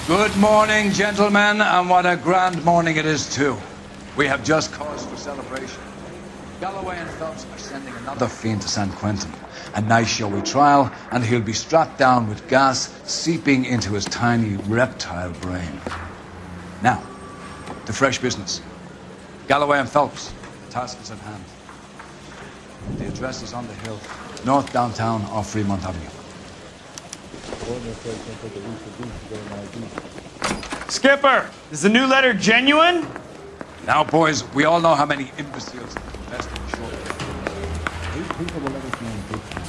Good morning, gentlemen, and what a grand morning it is, too. We have just cause for celebration. Galloway and Phillips are sending another fiend to San Quentin. A nice showy trial, and he'll be strapped down with gas seeping into his tiny reptile brain. Now, to fresh business. Galloway and Phillips, the task is at hand. The address is on the hill, north downtown off Fremont Avenue. Skipper, is the new letter genuine? Now, boys, we all know how many imbeciles have invested in short. 8 people will let us know in big time.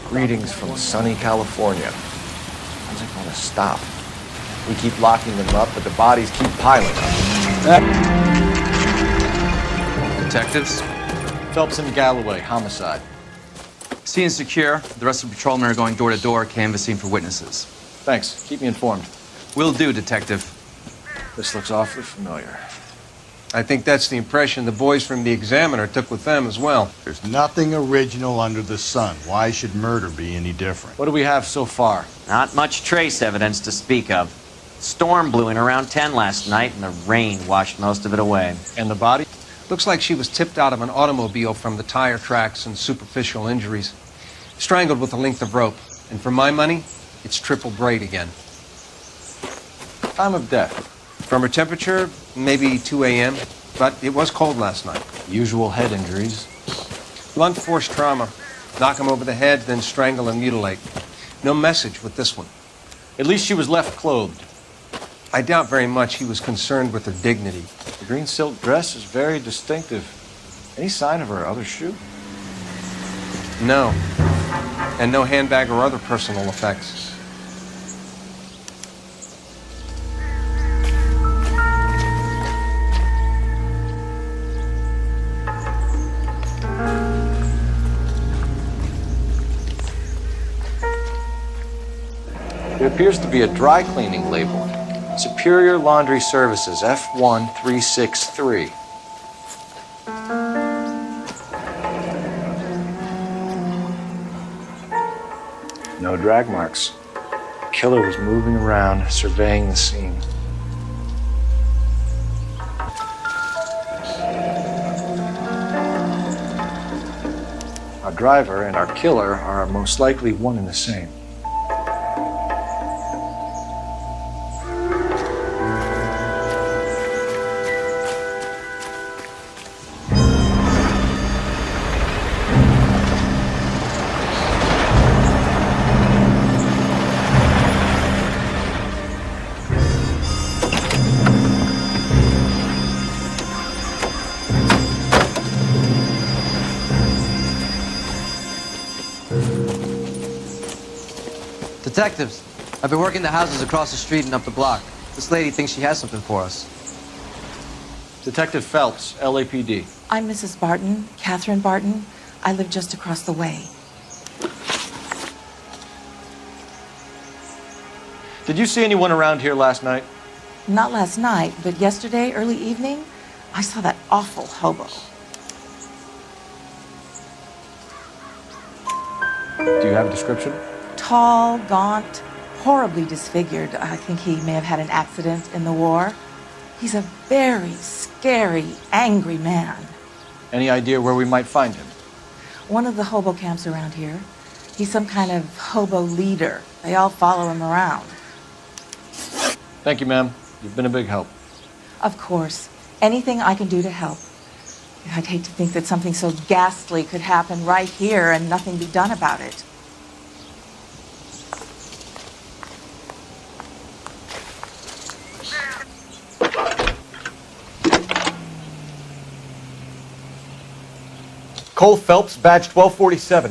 Greetings from sunny California. How's it going to stop? We keep locking them up, but the bodies keep piling up. Detectives? Phelps and Galloway, homicide. Scene is secure. The rest of the patrolmen are going door to door, canvassing for witnesses. Thanks. Keep me informed. Will do, Detective. This looks awfully familiar. I think that's the impression the boys from the Examiner took with them as well. There's nothing original under the sun. Why should murder be any different? What do we have so far? Not much trace evidence to speak of. Storm blew in around 10 last night, and the rain washed most of it away. And the body? Looks like she was tipped out of an automobile from the tire tracks and superficial injuries. Strangled with a length of rope. And for my money, it's triple braid again. Time of death. From her temperature, maybe 2 a.m., but it was cold last night. Usual head injuries. Blunt force trauma. Knock him over the head, then strangle and mutilate. No message with this one. At least she was left clothed. I doubt very much he was concerned with her dignity. The green silk dress is very distinctive. Any sign of her other shoe? No. And no handbag or other personal effects. There appears to be a dry cleaning label. Superior Laundry Services, F1363. No drag marks. The killer was moving around, surveying the scene. Our driver and our killer are most likely one and the same. Detectives, I've been working the houses across the street and up the block. This lady thinks she has something for us. Detective Phelps, LAPD. I'm Mrs. Barton, Catherine Barton. I live just across the way. Did you see anyone around here last night? Not last night, but yesterday, early evening, I saw that awful hobo. Do you have a description? Tall, gaunt, horribly disfigured. I think he may have had an accident in the war. He's a very scary, angry man. Any idea where we might find him? One of the hobo camps around here. He's some kind of hobo leader. They all follow him around. Thank you, ma'am. You've been a big help. Of course. Anything I can do to help. I'd hate to think that something so ghastly could happen right here and nothing be done about it. Cole Phelps, badge 1247.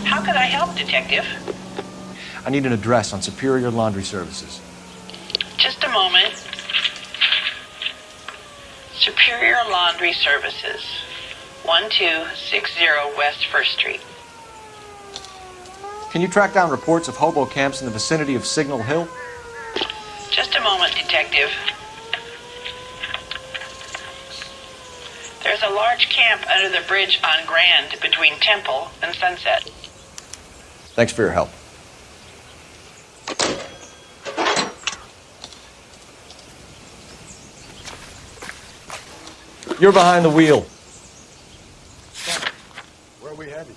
How could I help, Detective? I need an address on Superior Laundry Services. Just a moment. Superior Laundry Services, 1260 West 1st Street. Can you track down reports of hobo camps in the vicinity of Signal Hill? Just a moment, Detective. There's a large camp under the bridge on Grand between Temple and Sunset. Thanks for your help. You're behind the wheel. Where are we headed?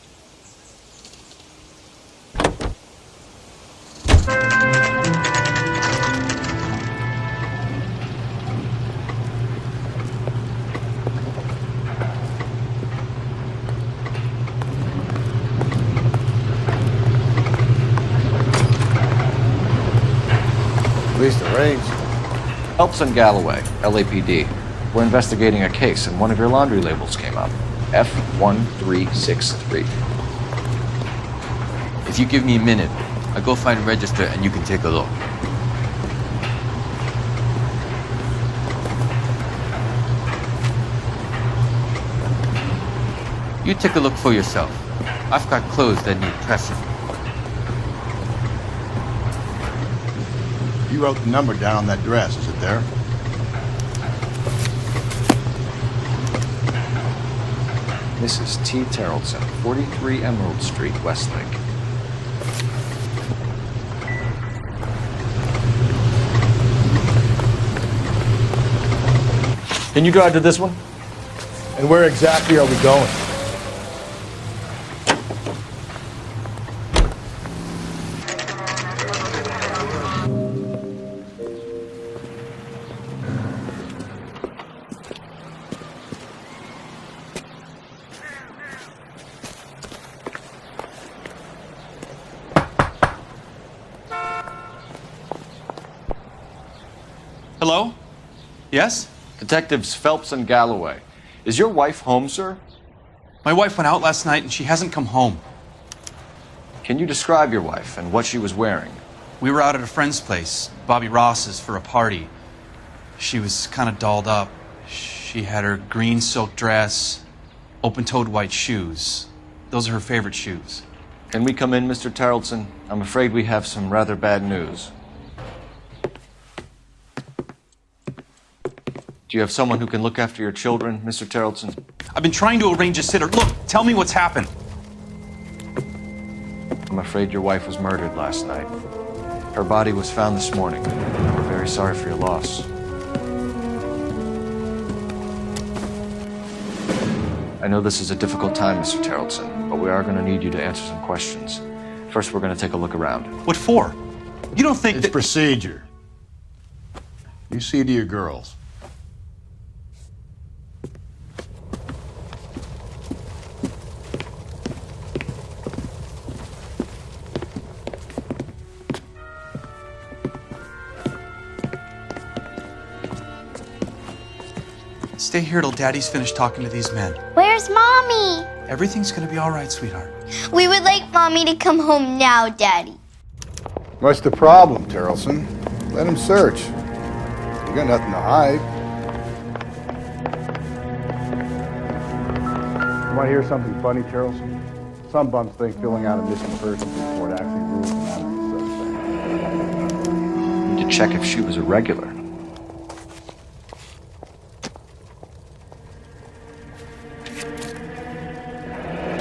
At least it rains. Phelps and Galloway, LAPD. We're investigating a case, and one of your laundry labels came up. F1363. If you give me a minute, I'll go find a register and you can take a look. You take a look for yourself. I've got clothes that need pressing. You wrote the number down on that dress, is it there? Mrs. T. Terrellson, 43 Emerald Street, Westlake. Can you drive to this one? And where exactly are we going? Hello? Yes? Detectives Phelps and Galloway. Is your wife home, sir? My wife went out last night and she hasn't come home. Can you describe your wife and what she was wearing? We were out at a friend's place, Bobby Ross's, for a party. She was kind of dolled up. She had her green silk dress, open-toed white shoes. Those are her favorite shoes. Can we come in, Mr. Terrellson? I'm afraid we have some rather bad news. Do you have someone who can look after your children, Mr. Terrellson? I've been trying to arrange a sitter. Look, tell me what's happened. I'm afraid your wife was murdered last night. Her body was found this morning. We're very sorry for your loss. I know this is a difficult time, Mr. Terrellson, but we are going to need you to answer some questions. First, we're going to take a look around. What for? You don't think It's that... procedure. You see to your girls. Stay here till Daddy's finished talking to these men. Where's Mommy? Everything's gonna be all right, sweetheart. We would like Mommy to come home now, Daddy. What's the problem, Terrellson? Let him search. You got nothing to hide. You want to hear something funny, Terrellson? Some bums think filling out a missing persons report actually rules them out of the suspect. We need to check if she was a regular.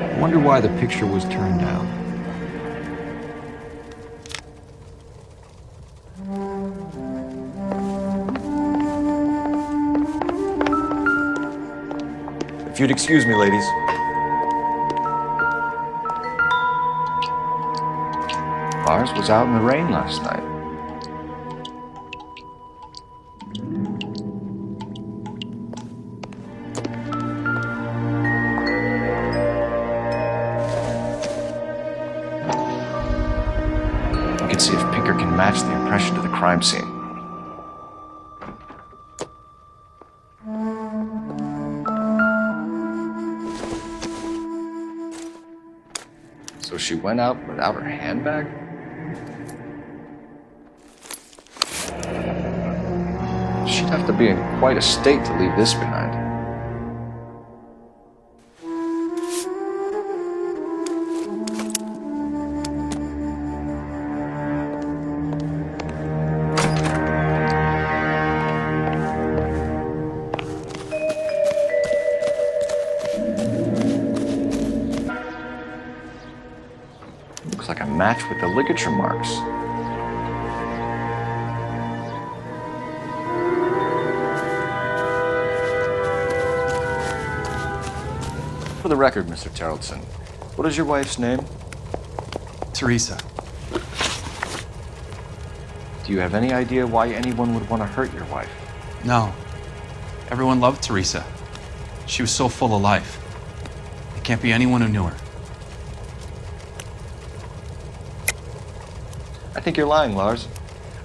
I wonder why the picture was turned down. If you'd excuse me, ladies. Ours was out in the rain last night. We can see if Pinker can match the impression to the crime scene. So she went out without her handbag? She'd have to be in quite a state to leave this behind. match with the ligature marks. For the record, Mr. Terrellson, what is your wife's name? Teresa. Do you have any idea why anyone would want to hurt your wife? No. Everyone loved Teresa. She was so full of life. It can't be anyone who knew her. I think you're lying, Lars.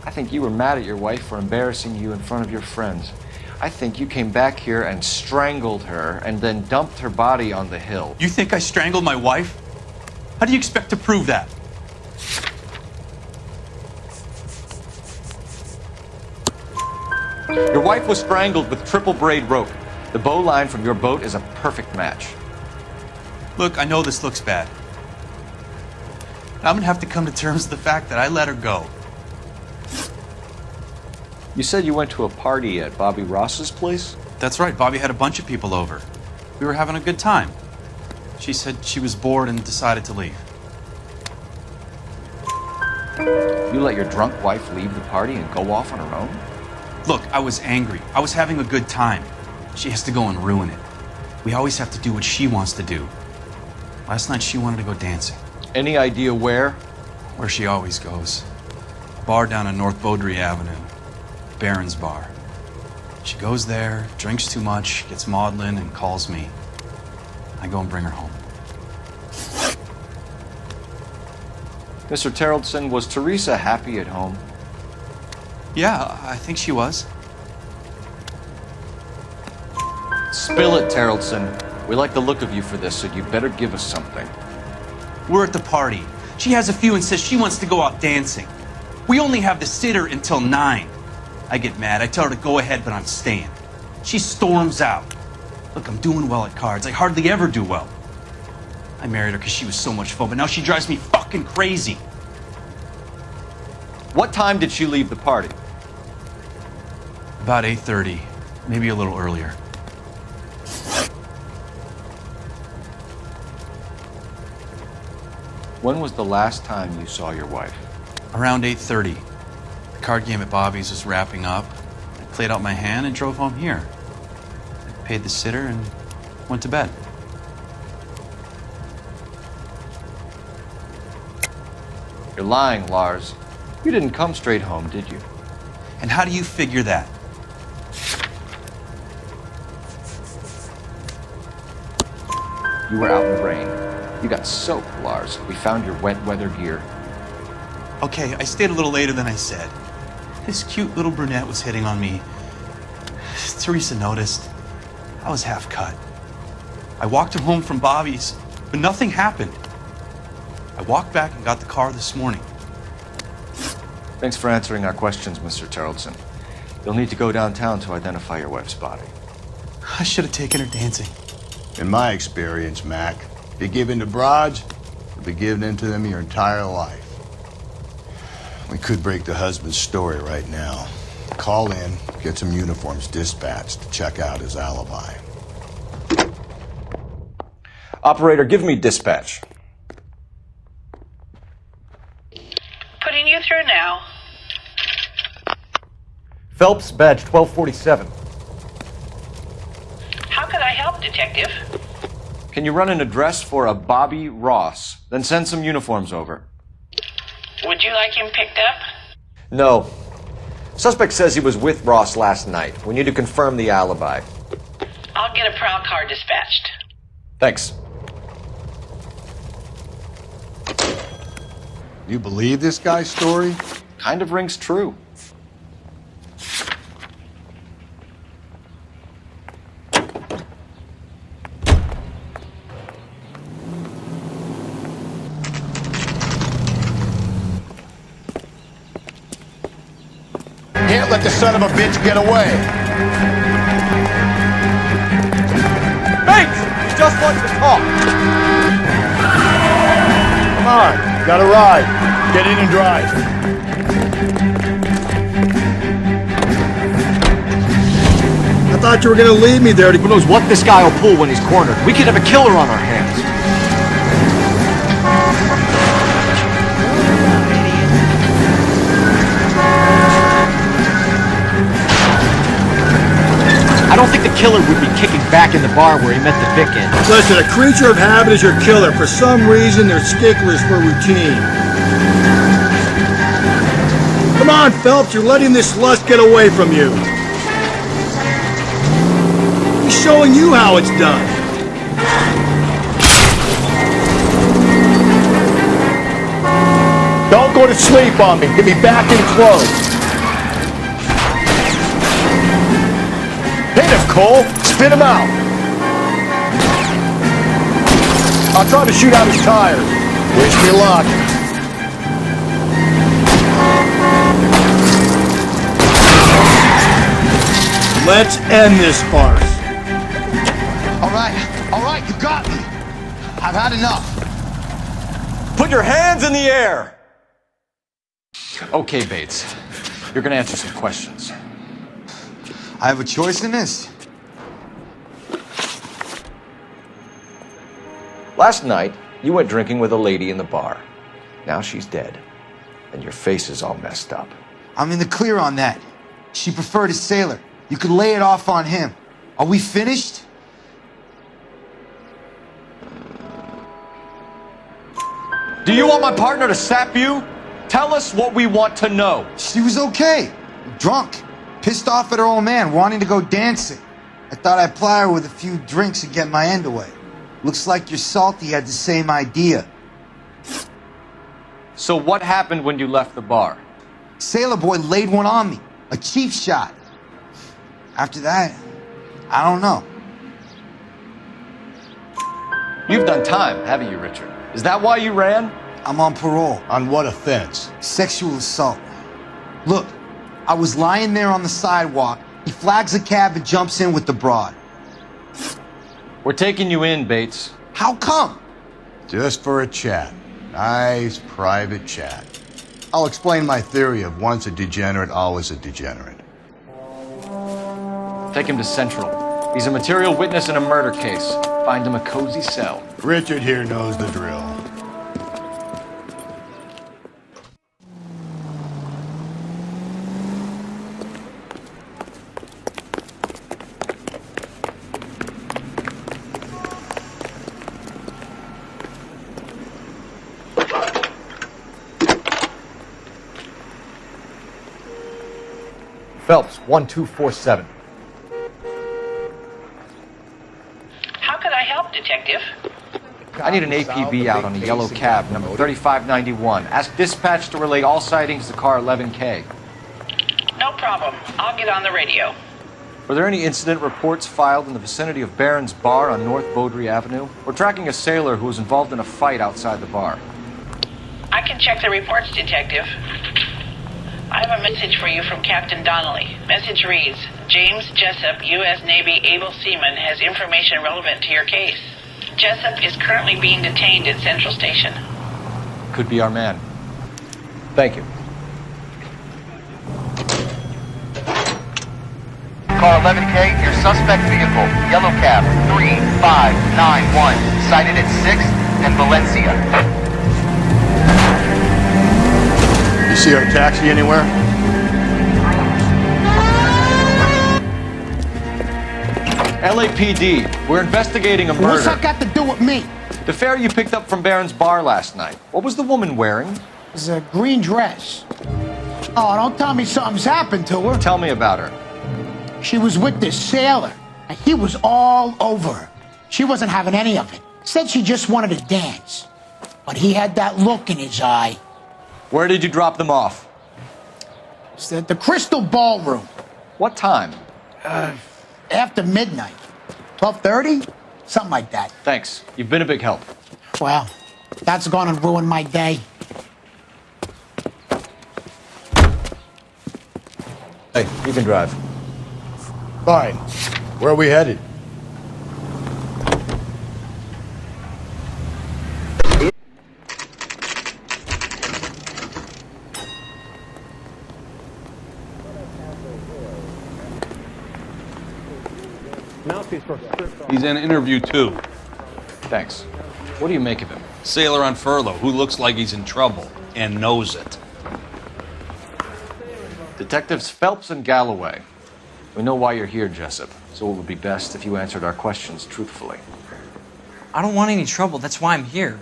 I think you were mad at your wife for embarrassing you in front of your friends. I think you came back here and strangled her and then dumped her body on the hill. You think I strangled my wife? How do you expect to prove that? Your wife was strangled with triple braid rope. The bow line from your boat is a perfect match. Look, I know this looks bad. I'm gonna have to come to terms with the fact that I let her go. You said you went to a party at Bobby Ross's place? That's right, Bobby had a bunch of people over. We were having a good time. She said she was bored and decided to leave. You let your drunk wife leave the party and go off on her own? Look, I was angry. I was having a good time. She has to go and ruin it. We always have to do what she wants to do. Last night she wanted to go dancing. Any idea where? Where she always goes. A bar down on North Beaudry Avenue. Baron's Bar. She goes there, drinks too much, gets maudlin, and calls me. I go and bring her home. Mr. Terrellson, was Teresa happy at home? Yeah, I think she was. Spill it, Terrellson. We like the look of you for this, so you better give us something. We're at the party. She has a few and says she wants to go out dancing. We only have the sitter until 9. I get mad. I tell her to go ahead, but I'm staying. She storms out. Look, I'm doing well at cards. I hardly ever do well. I married her because she was so much fun, but now she drives me fucking crazy. What time did she leave the party? About 8:30, maybe a little earlier. When was the last time you saw your wife? Around 8:30. The card game at Bobby's was wrapping up. I played out my hand and drove home here. I paid the sitter and went to bed. You're lying, Lars. You didn't come straight home, did you? And how do you figure that? You were out in the rain. You got soaked, Lars. We found your wet weather gear. Okay, I stayed a little later than I said. This cute little brunette was hitting on me. Teresa noticed. I was half cut. I walked her home from Bobby's, but nothing happened. I walked back and got the car this morning. Thanks for answering our questions, Mr. Terrellson. You'll need to go downtown to identify your wife's body. I should have taken her dancing. In my experience, Mac, if you give in to broads, you'll be giving in to them your entire life. We could break the husband's story right now. Call in, get some uniforms dispatched to check out his alibi. Operator, give me dispatch. Putting you through now. Phelps, badge 1247. How could I help, Detective? Can you run an address for a Bobby Ross? Then send some uniforms over. Would you like him picked up? No. Suspect says he was with Ross last night. We need to confirm the alibi. I'll get a prowl car dispatched. Thanks. You believe this guy's story? Kind of rings true. Can't let the son of a bitch get away. Bates! He just wants to talk. Come on, got a ride. Get in and drive. I thought you were gonna leave me there to... Who knows what this guy will pull when he's cornered? We could have a killer on our hands. I don't think the killer would be kicking back in the bar where he met the Vic in. Listen, a creature of habit is your killer. For some reason, they're sticklers for routine. Come on, Phelps, you're letting this lust get away from you. He's showing you how it's done. Don't go to sleep on me. Get me back in close. Hit him, Cole. Spit him out. I'll try to shoot out his tires. Wish me luck. Let's end this farce. All right, you got me. I've had enough. Put your hands in the air! Okay, Bates. You're gonna answer some questions. I have a choice in this. Last night, you went drinking with a lady in the bar. Now she's dead. And your face is all messed up. I'm in the clear on that. She preferred a sailor. You could lay it off on him. Are we finished? Do you want my partner to sap you? Tell us what we want to know. She was okay. Drunk. Pissed off at her old man, wanting to go dancing. I thought I'd ply her with a few drinks and get my end away. Looks like your Salty had the same idea. So what happened when you left the bar? Sailor boy laid one on me. A cheap shot. After that, I don't know. You've done time, haven't you, Richard? Is that why you ran? I'm on parole. On what offense? Sexual assault. Look, I was lying there on the sidewalk. He flags a cab and jumps in with the broad. We're taking you in, Bates. How come? Just for a chat. Nice private chat. I'll explain my theory of once a degenerate, always a degenerate. Take him to Central. He's a material witness in a murder case. Find him a cozy cell. Richard here knows the drill. Phelps, 1247. How could I help, Detective? I need an APB out on a yellow cab, number 3591. Ask dispatch to relay all sightings to car 11K. No problem. I'll get on the radio. Were there any incident reports filed in the vicinity of Barron's Bar on North Beaudry Avenue? We're tracking a sailor who was involved in a fight outside the bar. I can check the reports, Detective. I have a message for you from Captain Donnelly. Message reads, James Jessup, U.S. Navy able seaman, has information relevant to your case. Jessup is currently being detained at Central Station. Could be our man. Thank you. Car 11K, your suspect vehicle, yellow cab, 3591, sighted at 6th and Valencia. You see our taxi anywhere? LAPD, we're investigating a murder. What's that got to do with me? The fare you picked up from Barron's Bar last night. What was the woman wearing? It was a green dress. Oh, don't tell me something's happened to her. Tell me about her. She was with this sailor, and he was all over her. She wasn't having any of it. Said she just wanted to dance. But he had that look in his eye. Where did you drop them off? It's the Crystal Ballroom. What time? After midnight. 12:30? Something like that. Thanks. You've been a big help. Well, that's gonna ruin my day. Hey, you can drive. Fine. Where are we headed? He's in interview 2. Thanks. What do you make of him? Sailor on furlough who looks like he's in trouble and knows it. Detectives Phelps and Galloway. We know why you're here, Jessup, so it would be best if you answered our questions truthfully. I don't want any trouble. That's why I'm here.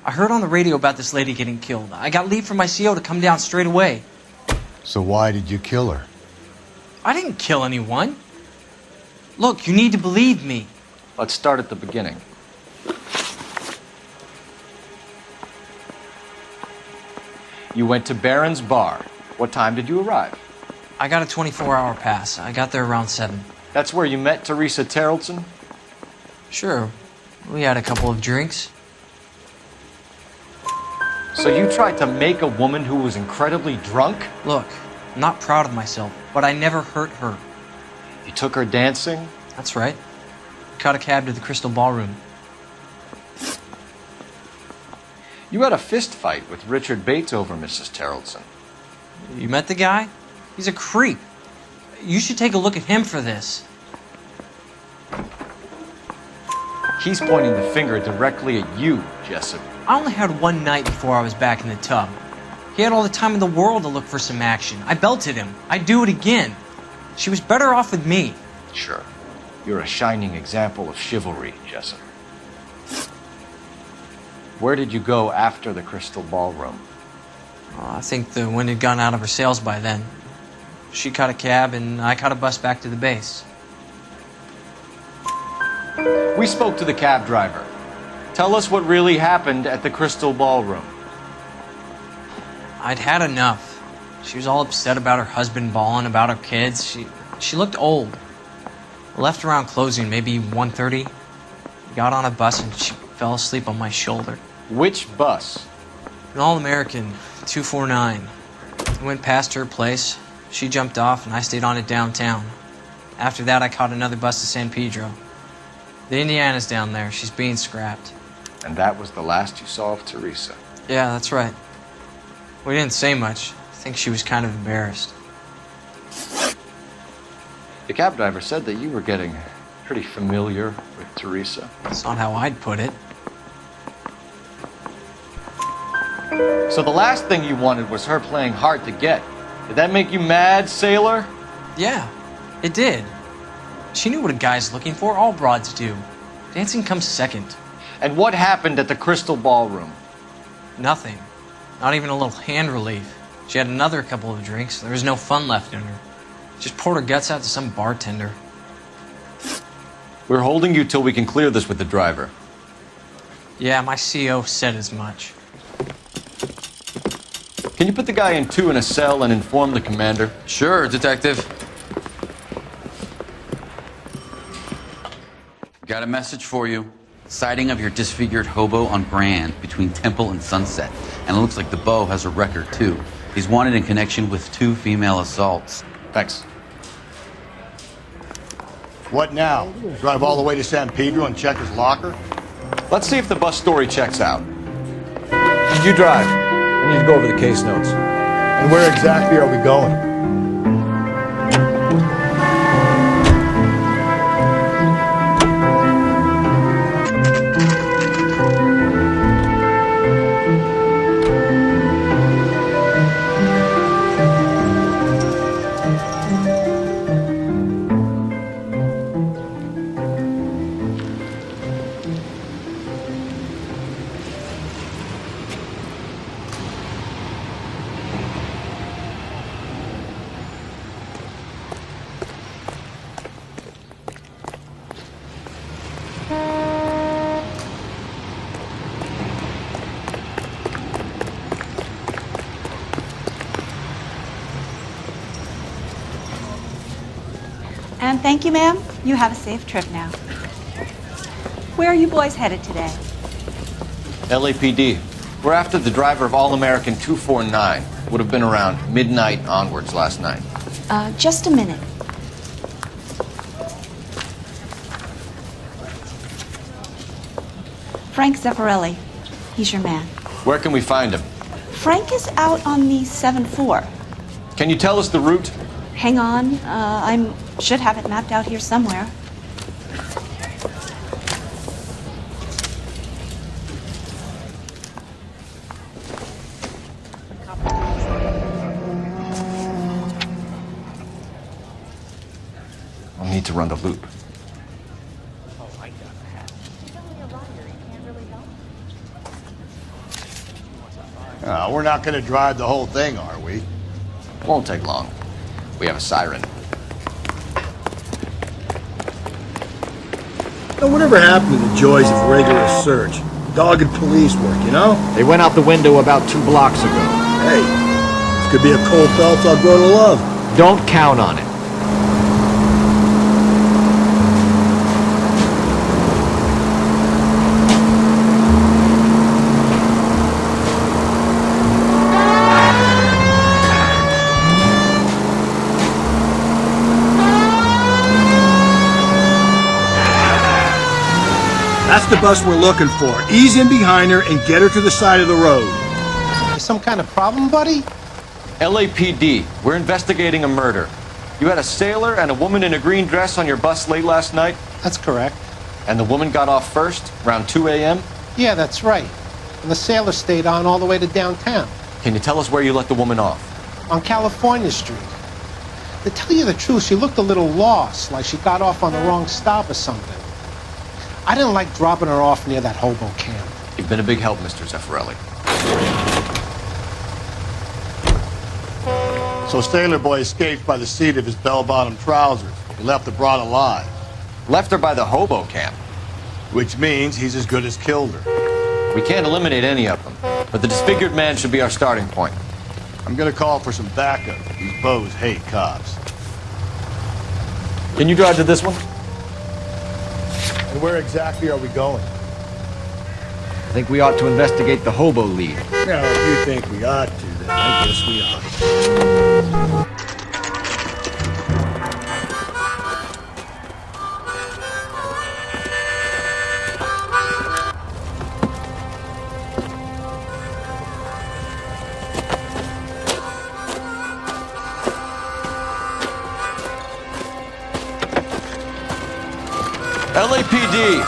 I heard on the radio about this lady getting killed. I got leave from my CO to come down straight away. So why did you kill her? I didn't kill anyone. Look, you need to believe me. Let's start at the beginning. You went to Barron's Bar. What time did you arrive? I got a 24-hour pass. I got there around 7. That's where you met Teresa Terrelson? Sure. We had a couple of drinks. So you tried to make a woman who was incredibly drunk? Look, I'm not proud of myself, but I never hurt her. You took her dancing? That's right. Caught a cab to the Crystal Ballroom. You had a fist fight with Richard Bates over Mrs. Terrelson. You met the guy? He's a creep. You should take a look at him for this. He's pointing the finger directly at you, Jessup. I only had one night before I was back in the tub. He had all the time in the world to look for some action. I belted him. I'd do it again. She was better off with me. Sure. You're a shining example of chivalry, Jessup. Where did you go after the Crystal Ballroom? I think the wind had gone out of her sails by then. She caught a cab and I caught a bus back to the base. We spoke to the cab driver. Tell us what really happened at the Crystal Ballroom. I'd had enough. She was all upset about her husband bawling about her kids. She looked old. I left around closing, maybe 1:30. Got on a bus and she fell asleep on my shoulder. Which bus? An All-American, 249. I went past her place. She jumped off and I stayed on it downtown. After that, I caught another bus to San Pedro. The Indiana's down there. She's being scrapped. And that was the last you saw of Teresa? Yeah, that's right. We didn't say much. I think she was kind of embarrassed. The cab driver said that you were getting pretty familiar with Teresa. That's not how I'd put it. So the last thing you wanted was her playing hard to get. Did that make you mad, sailor? Yeah, it did. She knew what a guy's looking for. All broads do. Dancing comes second. And what happened at the Crystal Ballroom? Nothing. Not even a little hand relief. She had another couple of drinks. There was no fun left in her. Just poured her guts out to some bartender. We're holding you till we can clear this with the driver. Yeah, my CO said as much. Can you put the guy in 2 in a cell and inform the commander? Sure, Detective. Got a message for you. Sighting of your disfigured hobo on Grand between Temple and Sunset. And it looks like the Beau has a record, too. He's wanted in connection with 2 female assaults. Thanks. What now? Drive all the way to San Pedro and check his locker? Let's see if the bus story checks out. You drive. I need to go over the case notes. And where exactly are we going? And thank you, ma'am. You have a safe trip now. Where are you boys headed today? LAPD. We're after the driver of All-American 249. Would have been around midnight onwards last night. Just a minute. Frank Zeffirelli. He's your man. Where can we find him? Frank is out on the 7-4. Can you tell us the route? Hang on. I should have it mapped out here somewhere. need to run the loop. We're not going to drive the whole thing, are we? Won't take long. We have a siren. Now, whatever happened to the joys of rigorous search? Dogged police work, you know? They went out the window about 2 blocks ago. Hey, this could be a Cole Phelps I'll grow to love. Don't count on it. That's the bus we're looking for. Ease in behind her and get her to the side of the road. Some kind of problem, buddy? LAPD, we're investigating a murder. You had a sailor and a woman in a green dress on your bus late last night? That's correct. And the woman got off first, around 2 a.m.? Yeah, that's right. And the sailor stayed on all the way to downtown. Can you tell us where you let the woman off? On California Street. To tell you the truth, she looked a little lost, like she got off on the wrong stop or something. I didn't like dropping her off near that hobo camp. You've been a big help, Mr. Zeffirelli. So Sailor Boy escaped by the seat of his bell-bottom trousers. He left the broad alive. Left her by the hobo camp. Which means he's as good as killed her. We can't eliminate any of them, but the disfigured man should be our starting point. I'm gonna call for some backup. These bows hate cops. Can you drive to this one? And where exactly are we going? I think we ought to investigate the hobo lead. Now, if you think we ought to, then I guess we ought. LAPD!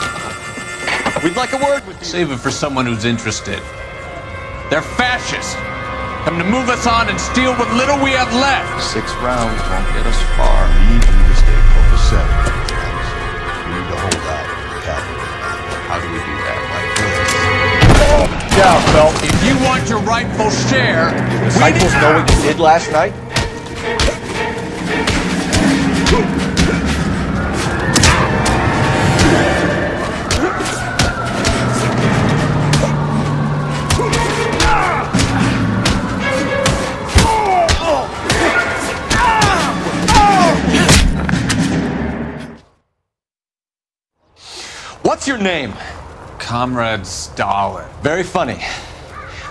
We'd like a word with you. Save it for someone who's interested. They're fascists. Come to move us on and steal what little we have left. 6 rounds won't get us far. We need you to stay copacetic. We need to hold out for the capital. How do we do that? Like this. Yeah, Phelps. If you want your rightful share, Disciples know what you did last night? What's your name? Comrade Stalin. Very funny.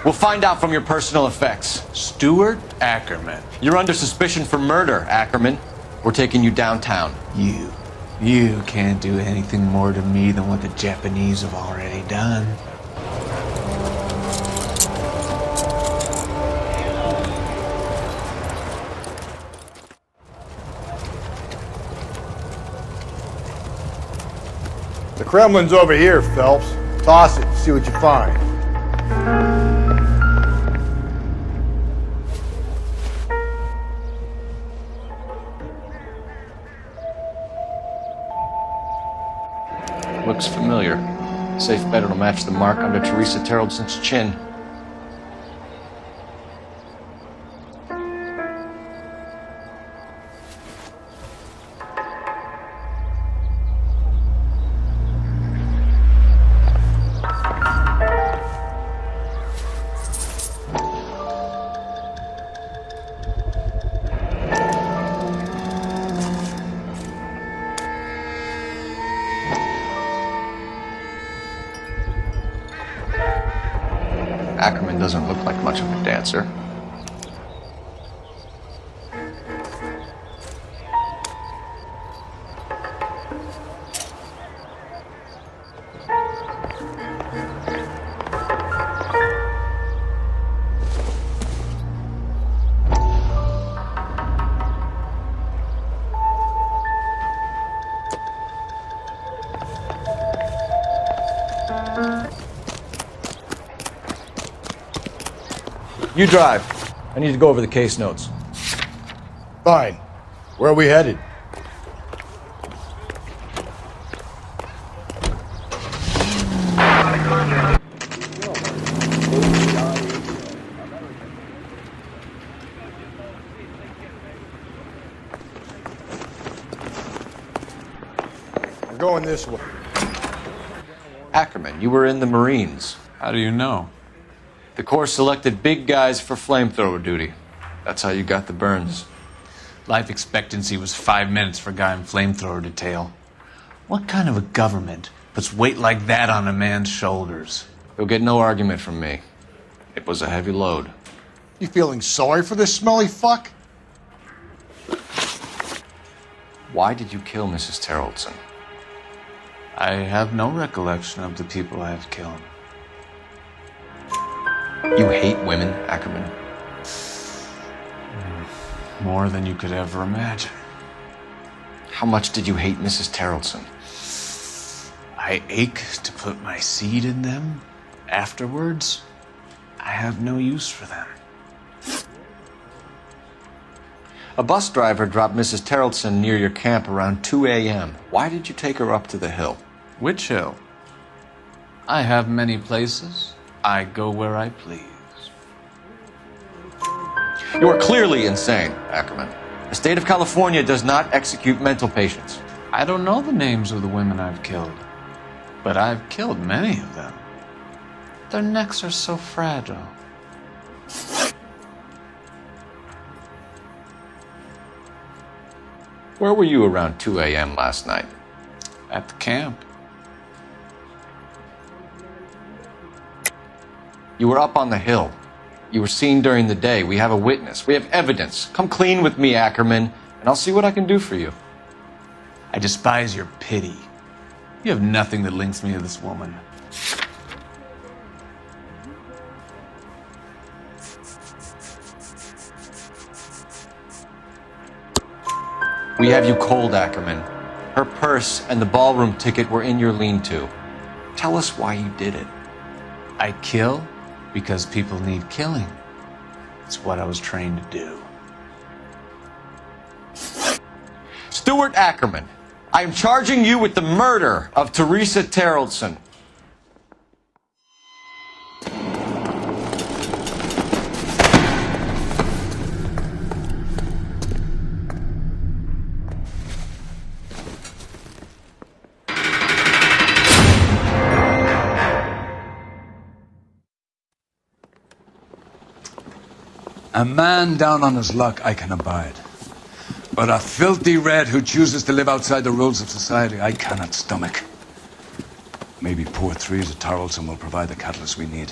We'll find out from your personal effects. Stuart Ackerman. You're under suspicion for murder, Ackerman. We're taking you downtown. You can't do anything more to me than what the Japanese have already done. The Kremlin's over here, Phelps. Toss it and see what you find. Looks familiar. Safe bet it'll match the mark under Teresa Terrelson's chin. Ackerman doesn't look like much of a dancer. You drive. I need to go over the case notes. Fine. Where are we headed? We're going this way. Ackerman, you were in the Marines. How do you know? The Corps selected big guys for flamethrower duty. That's how you got the burns. Life expectancy was 5 minutes for a guy in flamethrower detail. What kind of a government puts weight like that on a man's shoulders? You'll get no argument from me. It was a heavy load. You feeling sorry for this smelly fuck? Why did you kill Mrs. Terrellson? I have no recollection of the people I have killed. You hate women, Ackerman? More than you could ever imagine. How much did you hate Mrs. Terrellson? I ache to put my seed in them. Afterwards, I have no use for them. A bus driver dropped Mrs. Terrellson near your camp around 2 a.m. Why did you take her up to the hill? Which hill? I have many places. I go where I please. You are clearly insane, Ackerman. The state of California does not execute mental patients. I don't know the names of the women I've killed, but I've killed many of them. Their necks are so fragile. Where were you around 2 a.m. last night? At the camp. You were up on the hill. You were seen during the day. We have a witness. We have evidence. Come clean with me, Ackerman, and I'll see what I can do for you. I despise your pity. You have nothing that links me to this woman. We have you cold, Ackerman. Her purse and the ballroom ticket were in your lean-to. Tell us why you did it. I kill because people need killing. It's what I was trained to do. Stuart Ackerman, I am charging you with the murder of Teresa Terrellson. A man down on his luck I can abide. But a filthy red who chooses to live outside the rules of society I cannot stomach. Maybe poor Teresa Terrellson will provide the catalyst we need.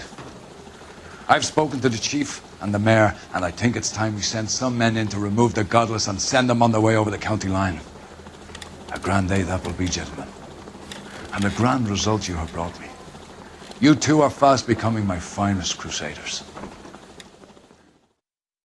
I've spoken to the chief and the mayor, and I think it's time we send some men in to remove the godless and send them on their way over the county line. A grand day that will be, gentlemen. And a grand result you have brought me. You two are fast becoming my finest crusaders.